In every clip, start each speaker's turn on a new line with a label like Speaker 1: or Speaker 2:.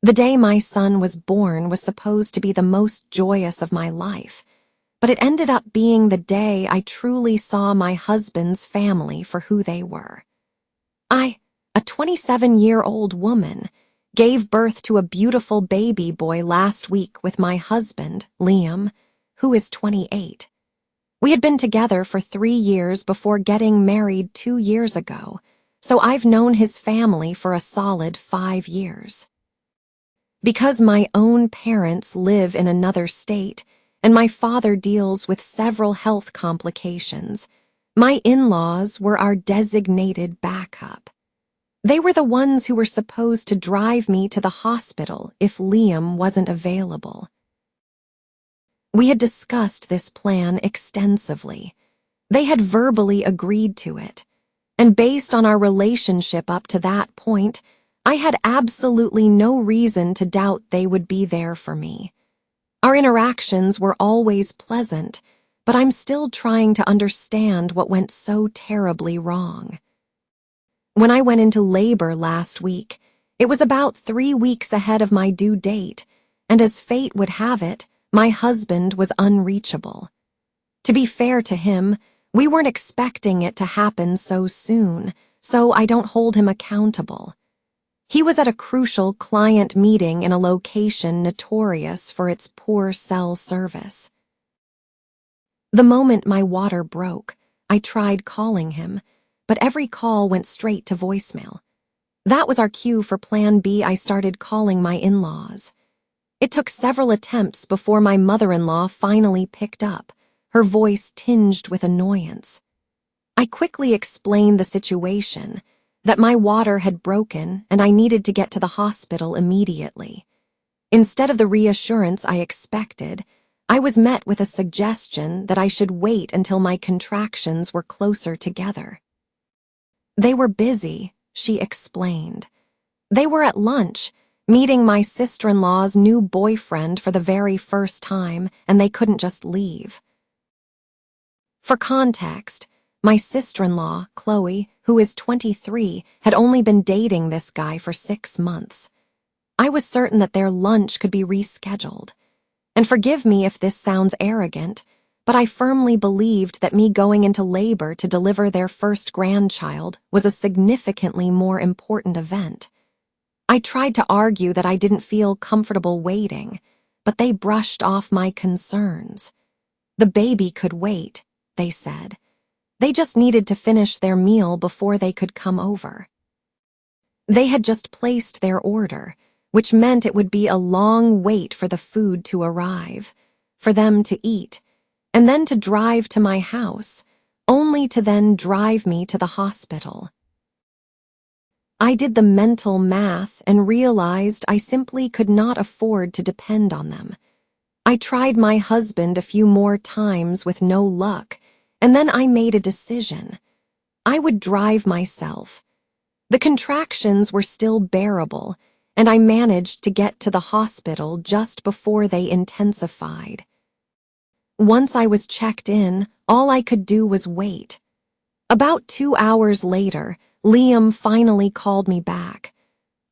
Speaker 1: The day my son was born was supposed to be the most joyous of my life, but it ended up being the day I truly saw my husband's family for who they were. I, a 27-year-old woman, gave birth to a beautiful baby boy last week with my husband, Liam, who is 28. We had been together for 3 years before getting married 2 years ago, so I've known his family for a solid 5 years. Because my own parents live in another state, and my father deals with several health complications, my in-laws were our designated backup. They were the ones who were supposed to drive me to the hospital if Liam wasn't available. We had discussed this plan extensively. They had verbally agreed to it, and based on our relationship up to that point, I had absolutely no reason to doubt they would be there for me. Our interactions were always pleasant, but I'm still trying to understand what went so terribly wrong. When I went into labor last week, it was about 3 weeks ahead of my due date, and as fate would have it, my husband was unreachable. To be fair to him, we weren't expecting it to happen so soon, so I don't hold him accountable. He was at a crucial client meeting in a location notorious for its poor cell service. The moment my water broke, I tried calling him, but every call went straight to voicemail. That was our cue for Plan B. I started calling my in-laws. It took several attempts before my mother-in-law finally picked up, her voice tinged with annoyance. I quickly explained the situation, that my water had broken and I needed to get to the hospital immediately. Instead of the reassurance I expected, I was met with a suggestion that I should wait until my contractions were closer together. They were busy, she explained. They were at lunch, meeting my sister-in-law's new boyfriend for the very first time, and they couldn't just leave. For context, my sister-in-law, Chloe, who is 23, had only been dating this guy for 6 months. I was certain that their lunch could be rescheduled. And forgive me if this sounds arrogant, but I firmly believed that me going into labor to deliver their first grandchild was a significantly more important event. I tried to argue that I didn't feel comfortable waiting, but they brushed off my concerns. The baby could wait, they said. They just needed to finish their meal before they could come over. They had just placed their order, which meant it would be a long wait for the food to arrive, for them to eat, and then to drive to my house, only to then drive me to the hospital. I did the mental math and realized I simply could not afford to depend on them. I tried my husband a few more times with no luck, and then I made a decision. I would drive myself. The contractions were still bearable, and I managed to get to the hospital just before they intensified. Once I was checked in, all I could do was wait. About 2 hours later, Liam finally called me back.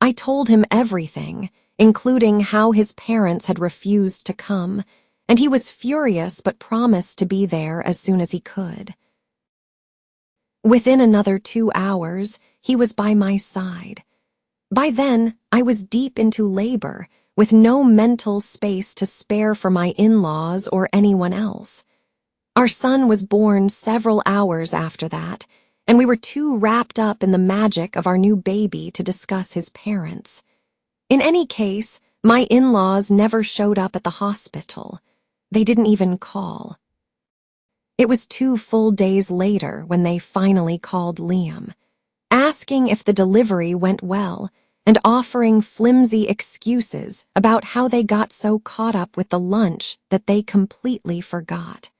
Speaker 1: I told him everything, including how his parents had refused to come, and he was furious but promised to be there as soon as he could. Within another 2 hours, he was by my side. By then, I was deep into labor, with no mental space to spare for my in-laws or anyone else. Our son was born several hours after that, and we were too wrapped up in the magic of our new baby to discuss his parents. In any case, my in-laws never showed up at the hospital. They didn't even call. It was 2 full days later when they finally called Liam, asking if the delivery went well and offering flimsy excuses about how they got so caught up with the lunch that they completely forgot.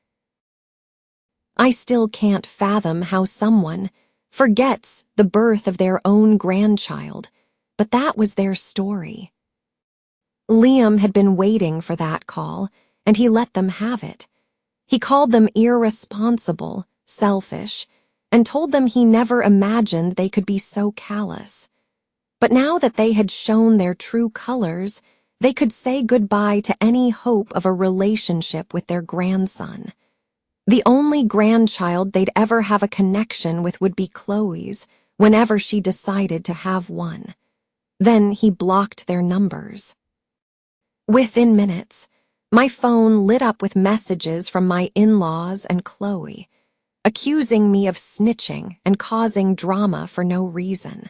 Speaker 1: I still can't fathom how someone forgets the birth of their own grandchild, but that was their story. Liam had been waiting for that call, and he let them have it. He called them irresponsible, selfish, and told them he never imagined they could be so callous. But now that they had shown their true colors, they could say goodbye to any hope of a relationship with their grandson. The only grandchild they'd ever have a connection with would be Chloe's, whenever she decided to have one. Then he blocked their numbers. Within minutes, my phone lit up with messages from my in-laws and Chloe, accusing me of snitching and causing drama for no reason.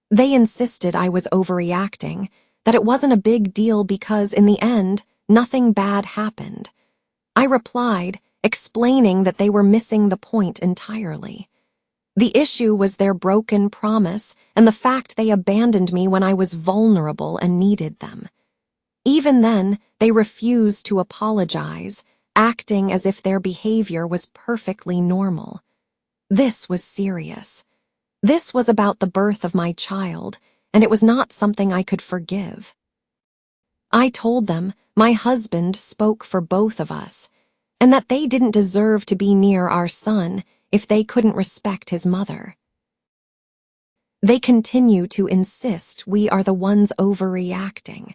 Speaker 1: They insisted I was overreacting, that it wasn't a big deal because, in the end, nothing bad happened. I replied, explaining that they were missing the point entirely. The issue was their broken promise and the fact they abandoned me when I was vulnerable and needed them. Even then, they refused to apologize, acting as if their behavior was perfectly normal. This was serious. This was about the birth of my child, and it was not something I could forgive. I told them my husband spoke for both of us, and that they didn't deserve to be near our son if they couldn't respect his mother. They continue to insist we are the ones overreacting.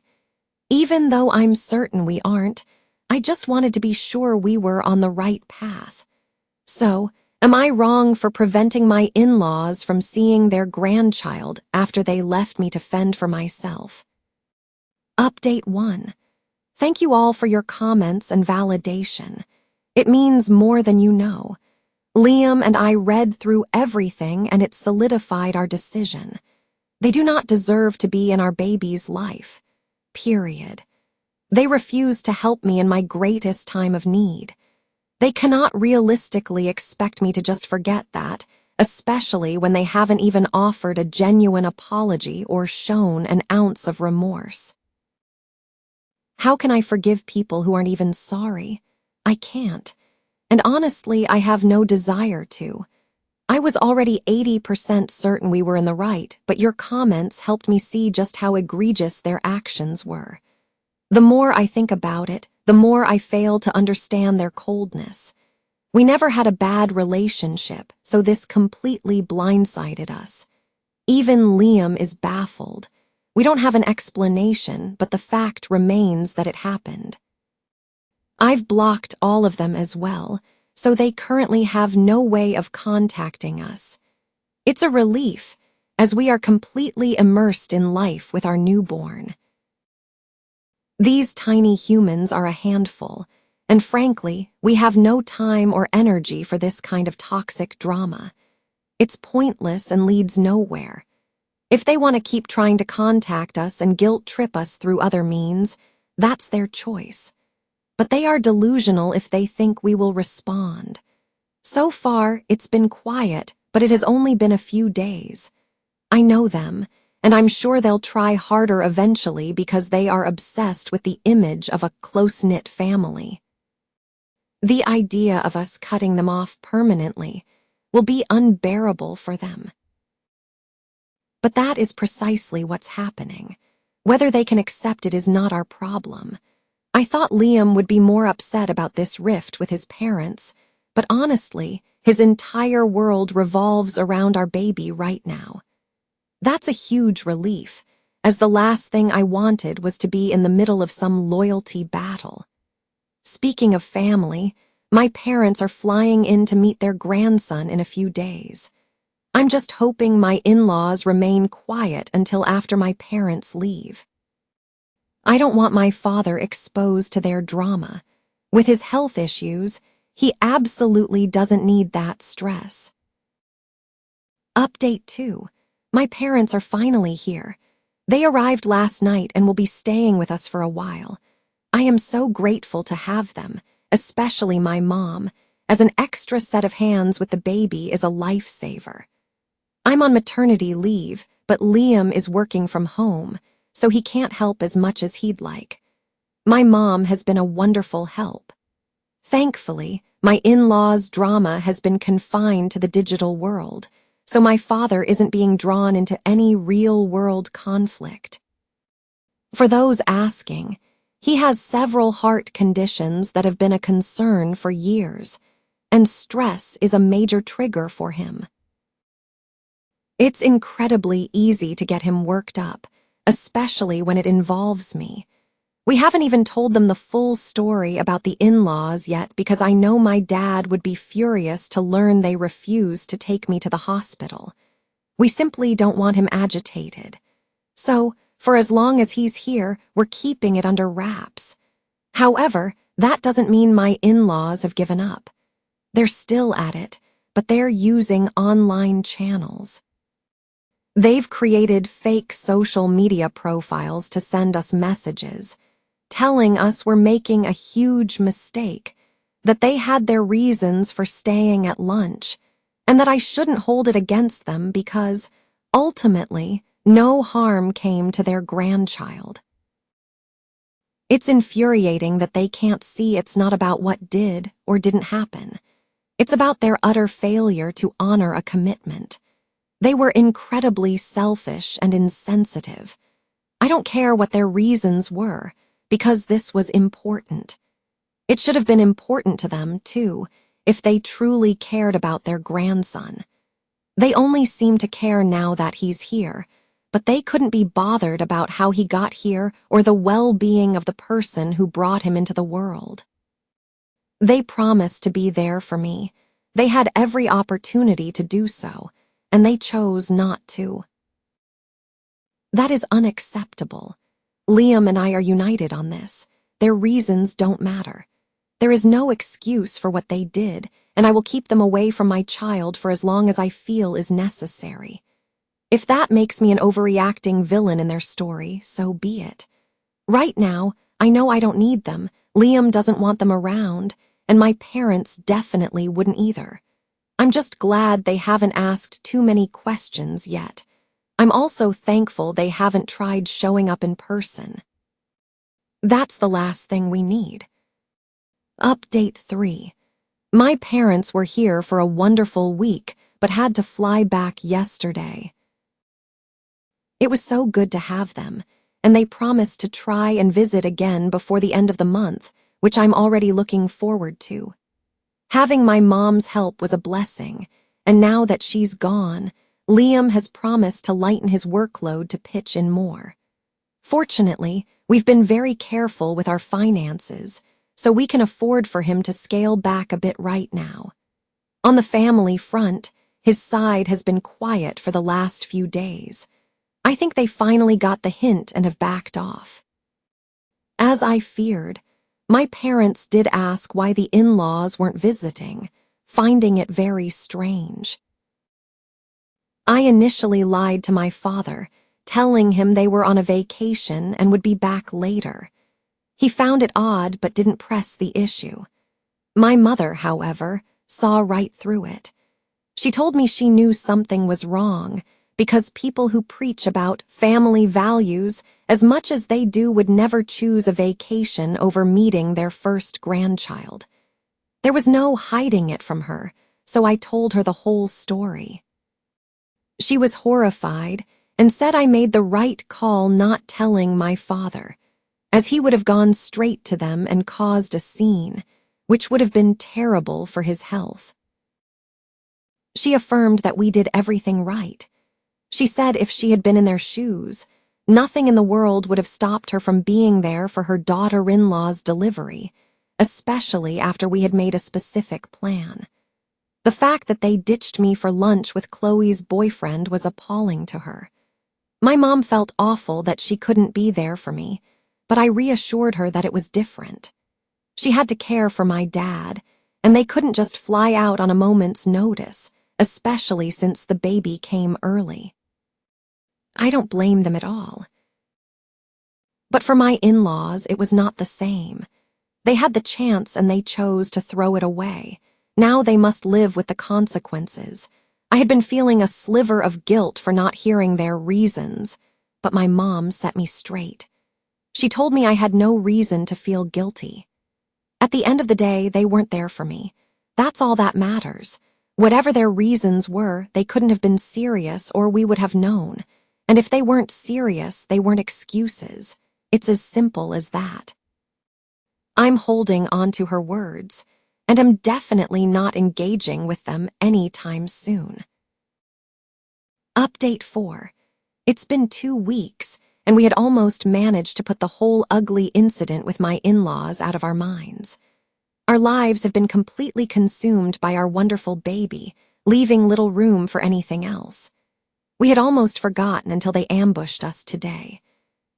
Speaker 1: Even though I'm certain we aren't, I just wanted to be sure we were on the right path. So, am I wrong for preventing my in-laws from seeing their grandchild after they left me to fend for myself? Update 1. Thank you all for your comments and validation. It means more than you know. Liam and I read through everything and it solidified our decision. They do not deserve to be in our baby's life. Period. They refuse to help me in my greatest time of need. They cannot realistically expect me to just forget that, especially when they haven't even offered a genuine apology or shown an ounce of remorse. How can I forgive people who aren't even sorry? I can't. And honestly, I have no desire to. I was already 80% certain we were in the right, but your comments helped me see just how egregious their actions were. The more I think about it, the more I fail to understand their coldness. We never had a bad relationship, so this completely blindsided us. Even Liam is baffled. We don't have an explanation, but the fact remains that it happened. I've blocked all of them as well, so they currently have no way of contacting us. It's a relief, as we are completely immersed in life with our newborn. These tiny humans are a handful, and frankly, we have no time or energy for this kind of toxic drama. It's pointless and leads nowhere. If they want to keep trying to contact us and guilt-trip us through other means, that's their choice. But they are delusional if they think we will respond. So far, it's been quiet, but it has only been a few days. I know them, and I'm sure they'll try harder eventually because they are obsessed with the image of a close-knit family. The idea of us cutting them off permanently will be unbearable for them. But that is precisely what's happening. Whether they can accept it is not our problem. I thought Liam would be more upset about this rift with his parents, but honestly, his entire world revolves around our baby right now. That's a huge relief, as the last thing I wanted was to be in the middle of some loyalty battle. Speaking of family, my parents are flying in to meet their grandson in a few days. I'm just hoping my in-laws remain quiet until after my parents leave. I don't want my father exposed to their drama. With his health issues, he absolutely doesn't need that stress. Update 2. My parents are finally here. They arrived last night and will be staying with us for a while. I am so grateful to have them, especially my mom, as an extra set of hands with the baby is a lifesaver. I'm on maternity leave, but Liam is working from home, so he can't help as much as he'd like. My mom has been a wonderful help. Thankfully, my in-laws' drama has been confined to the digital world, so my father isn't being drawn into any real-world conflict. For those asking, he has several heart conditions that have been a concern for years, and stress is a major trigger for him. It's incredibly easy to get him worked up, especially when it involves me. We haven't even told them the full story about the in-laws yet because I know my dad would be furious to learn they refused to take me to the hospital. We simply don't want him agitated. So, for as long as he's here, we're keeping it under wraps. However, that doesn't mean my in-laws have given up. They're still at it, but they're using online channels. They've created fake social media profiles to send us messages, telling us we're making a huge mistake, that they had their reasons for staying at lunch, and that I shouldn't hold it against them because, ultimately, no harm came to their grandchild. It's infuriating that they can't see it's not about what did or didn't happen. It's about their utter failure to honor a commitment. They were incredibly selfish and insensitive. I don't care what their reasons were, because this was important. It should have been important to them, too, if they truly cared about their grandson. They only seem to care now that he's here, but they couldn't be bothered about how he got here or the well-being of the person who brought him into the world. They promised to be there for me. They had every opportunity to do so, and they chose not to. That is unacceptable. Liam and I are united on this. Their reasons don't matter. There is no excuse for what they did, and I will keep them away from my child for as long as I feel is necessary. If that makes me an overreacting villain in their story, so be it. Right now, I know I don't need them. Liam doesn't want them around, and my parents definitely wouldn't either. I'm just glad they haven't asked too many questions yet. I'm also thankful they haven't tried showing up in person. That's the last thing we need. Update 3. My parents were here for a wonderful week, but had to fly back yesterday. It was so good to have them, and they promised to try and visit again before the end of the month, which I'm already looking forward to. Having my mom's help was a blessing, and now that she's gone, Liam has promised to lighten his workload to pitch in more. Fortunately, we've been very careful with our finances, so we can afford for him to scale back a bit right now. On the family front, his side has been quiet for the last few days. I think they finally got the hint and have backed off. As I feared, my parents did ask why the in-laws weren't visiting, finding it very strange. I initially lied to my father, telling him they were on a vacation and would be back later. He found it odd but didn't press the issue. My mother, however, saw right through it. She told me she knew something was wrong, because people who preach about family values as much as they do would never choose a vacation over meeting their first grandchild. There was no hiding it from her, so I told her the whole story. She was horrified and said I made the right call not telling my father, as he would have gone straight to them and caused a scene, which would have been terrible for his health. She affirmed that we did everything right. She said if she had been in their shoes, nothing in the world would have stopped her from being there for her daughter-in-law's delivery, especially after we had made a specific plan. The fact that they ditched me for lunch with Chloe's boyfriend was appalling to her. My mom felt awful that she couldn't be there for me, but I reassured her that it was different. She had to care for my dad, and they couldn't just fly out on a moment's notice, especially since the baby came early. I don't blame them at all. But for my in-laws, it was not the same. They had the chance and they chose to throw it away. Now they must live with the consequences. I had been feeling a sliver of guilt for not hearing their reasons, but my mom set me straight. She told me I had no reason to feel guilty. At the end of the day, they weren't there for me. That's all that matters. Whatever their reasons were, they couldn't have been serious or we would have known. And if they weren't serious, they weren't excuses. It's as simple as that. I'm holding on to her words, and I'm definitely not engaging with them anytime soon. Update 4. It's been 2 weeks, and we had almost managed to put the whole ugly incident with my in-laws out of our minds. Our lives have been completely consumed by our wonderful baby, leaving little room for anything else. We had almost forgotten until they ambushed us today.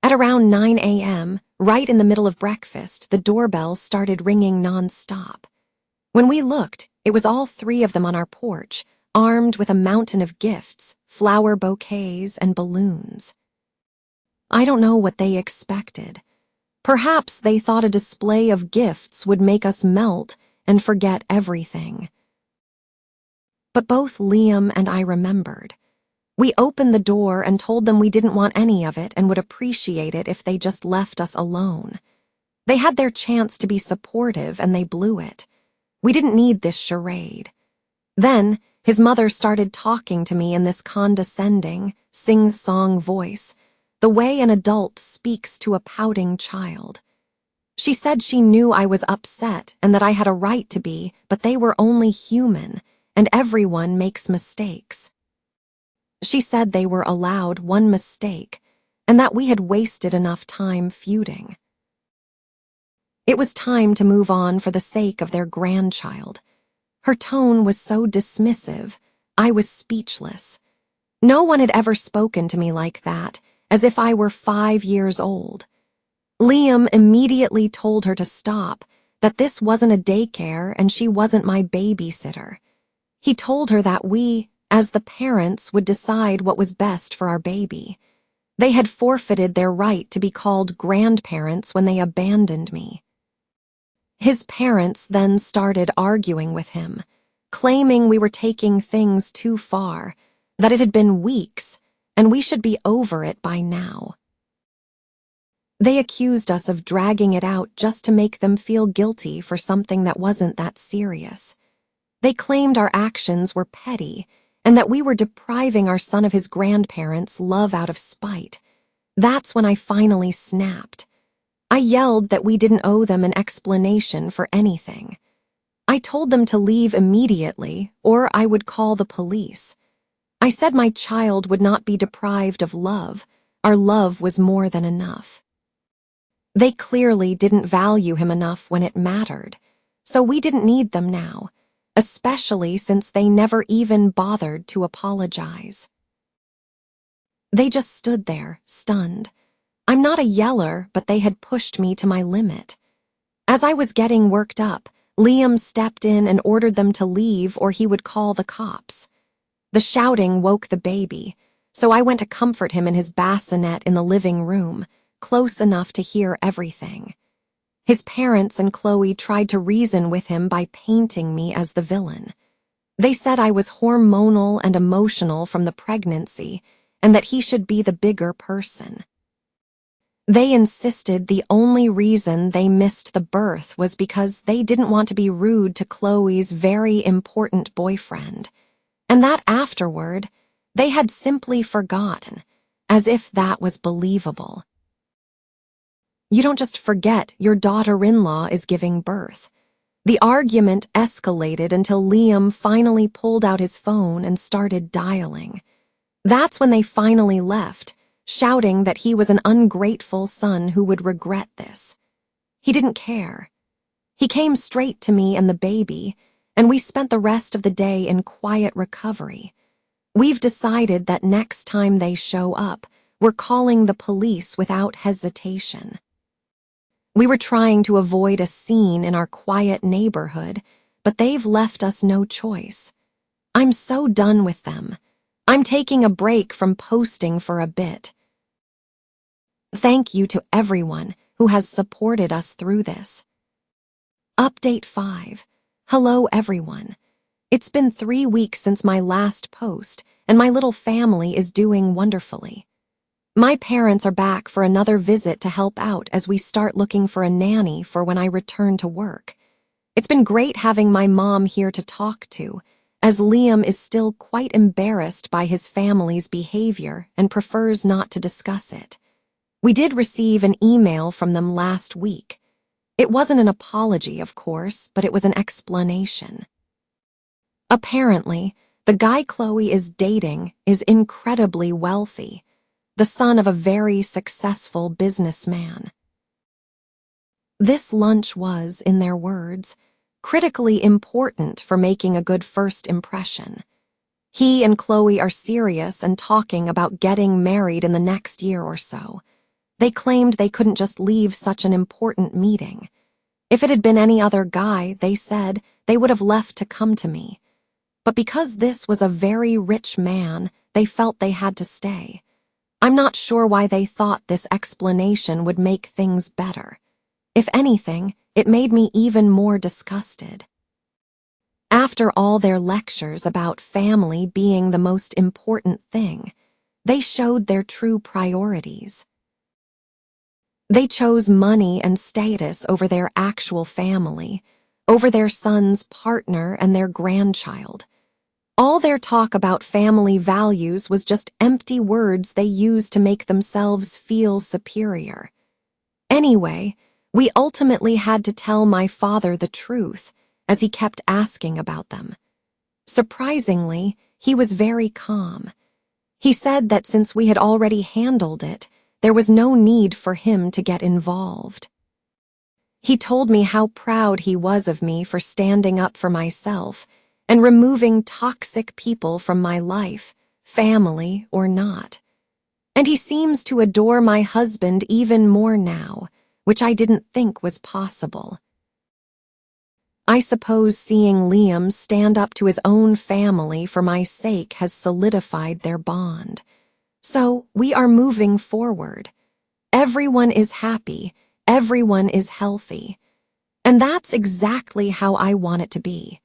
Speaker 1: At around 9 a.m., right in the middle of breakfast, the doorbell started ringing non-stop. When we looked, it was all 3 of them on our porch, armed with a mountain of gifts, flower bouquets, and balloons. I don't know what they expected. Perhaps they thought a display of gifts would make us melt and forget everything. But both Liam and I remembered. We opened the door and told them we didn't want any of it and would appreciate it if they just left us alone. They had their chance to be supportive and they blew it. We didn't need this charade. Then, his mother started talking to me in this condescending, sing-song voice, the way an adult speaks to a pouting child. She said she knew I was upset and that I had a right to be, but they were only human, and everyone makes mistakes. She said they were allowed one mistake, and that we had wasted enough time feuding. It was time to move on for the sake of their grandchild. Her tone was so dismissive, I was speechless. No one had ever spoken to me like that, as if I were 5 years old. Liam immediately told her to stop, that this wasn't a daycare and she wasn't my babysitter. He told her that we, as the parents, would decide what was best for our baby. They had forfeited their right to be called grandparents when they abandoned me. His parents then started arguing with him, claiming we were taking things too far, that it had been weeks, and we should be over it by now. They accused us of dragging it out just to make them feel guilty for something that wasn't that serious. They claimed our actions were petty, and that we were depriving our son of his grandparents' love out of spite. That's when I finally snapped. I yelled that we didn't owe them an explanation for anything. I told them to leave immediately, or I would call the police. I said my child would not be deprived of love. Our love was more than enough. They clearly didn't value him enough when it mattered, so we didn't need them now, especially since they never even bothered to apologize. They just stood there, stunned. I'm not a yeller, but they had pushed me to my limit. As I was getting worked up, Liam stepped in and ordered them to leave or he would call the cops. The shouting woke the baby, so I went to comfort him in his bassinet in the living room, close enough to hear everything. His parents and Chloe tried to reason with him by painting me as the villain. They said I was hormonal and emotional from the pregnancy, and that he should be the bigger person. They insisted the only reason they missed the birth was because they didn't want to be rude to Chloe's very important boyfriend, and that afterward, they had simply forgotten, as if that was believable. You don't just forget your daughter-in-law is giving birth. The argument escalated until Liam finally pulled out his phone and started dialing. That's when they finally left, shouting that he was an ungrateful son who would regret this. He didn't care. He came straight to me and the baby, and we spent the rest of the day in quiet recovery. We've decided that next time they show up, we're calling the police without hesitation. We were trying to avoid a scene in our quiet neighborhood, but they've left us no choice. I'm so done with them. I'm taking a break from posting for a bit. Thank you to everyone who has supported us through this. Update 5. Hello, everyone. It's been 3 weeks since my last post, and my little family is doing wonderfully. My parents are back for another visit to help out as we start looking for a nanny for when I return to work. It's been great having my mom here to talk to, as Liam is still quite embarrassed by his family's behavior and prefers not to discuss it. We did receive an email from them last week. It wasn't an apology, of course, but it was an explanation. Apparently, The guy Chloe is dating is incredibly wealthy, the son of a very successful businessman. This lunch was, in their words, critically important for making a good first impression. He and Chloe are serious and talking about getting married in the next year or so. They claimed they couldn't just leave such an important meeting. If it had been any other guy, they said, they would have left to come to me. But because this was a very rich man, they felt they had to stay. I'm not sure why they thought this explanation would make things better. If anything, it made me even more disgusted. After all their lectures about family being the most important thing, they showed their true priorities. They chose money and status over their actual family, over their son's partner and their grandchild. All their talk about family values was just empty words they used to make themselves feel superior. Anyway, we ultimately had to tell my father the truth, as he kept asking about them. Surprisingly, he was very calm. He said that since we had already handled it, there was no need for him to get involved. He told me how proud he was of me for standing up for myself and removing toxic people from my life, family or not. And he seems to adore my husband even more now, which I didn't think was possible. I suppose seeing Liam stand up to his own family for my sake has solidified their bond. So we are moving forward. Everyone is happy, everyone is healthy. And that's exactly how I want it to be.